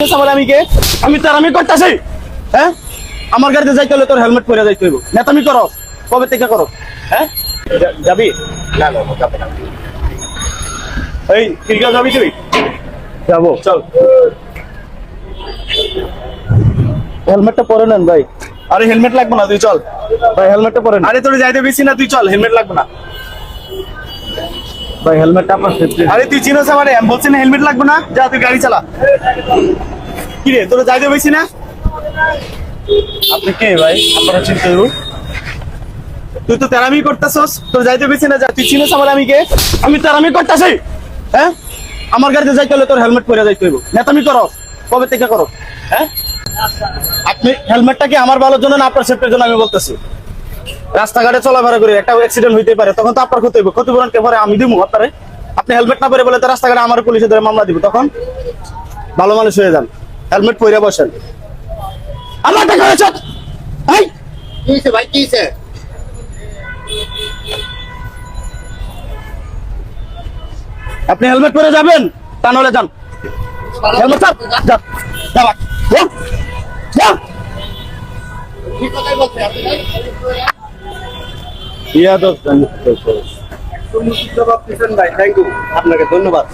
আমি কে? আমি তারামি করতেছি। হ্যাঁ, আমার গাড়িতে যাইতে হলে তোর হেলমেট পরে যাইতে হইব। নেতামি করো, কবে থেকে করো? হ্যাঁ, যাবি? না না, যাবে না। এই কিরকা যাবি তুই? যাবো, চল। হেলমেটটা পরে নেন ভাই। আরে হেলমেট লাগবে না, তুই চল ভাই। হেলমেটটা পরে নেন। আরে তোর যাইতে বেশি না, তুই চল। হেলমেট লাগবে না ভাই। হেলমেটটা আপনার সেফটি। আরে তুই চিনোস আমারে? আমি বলছি না হেলমেট লাগবে না। যা তুই গাড়ি চালা। কি রে, তোর যাইতে বেশি না? আপনি কে ভাই? আপনারা চিনতে হইব। তুই তো তেরামি করতেছস, তোর যাইতে বেশি না। যা, তুই চিনোস আমারে? আমি কে? আমি তেরামি করতেছি। হ্যাঁ, আমার গাড়িতে যাইতে হলে তোর হেলমেট পরে যাইতে হইব। নেতামি করো, কবে থেকে করো? হ্যাঁ, আপনি হেলমেটটা কি আমার ভালোর জন্য না আপনার সেফটির জন্য? আমি বলতেছি, রাস্তাঘাটে চলাফেরা করে একটা অ্যাক্সিডেন্ট হইতে পারে, তখন তো আপনার ক্ষতি হইব। ক্ষতিপূরণ কে ভরে? আমি দিব আপনারে। আপনি হেলমেট না পরে বলে তো রাস্তাঘাটে আমার পুলিশে ধরে মামলা দিব, তখন ভালো মানুষ হয়ে যান। হেলমেট পরে বসেন। আমার টাকা হয়েছে। এই কি হইছে ভাই, কি হইছে? আপনি হেলমেট পরে যাবেন, তা নাহলে যান। হেলমেট স্যার, যা যা বাক, যা যা। ঠিক কথাই বলছে আপনি ভাই। ইয়াদব জবাব দিচ্ছেন ভাই। থ্যাংক ইউ, আপনাকে ধন্যবাদ।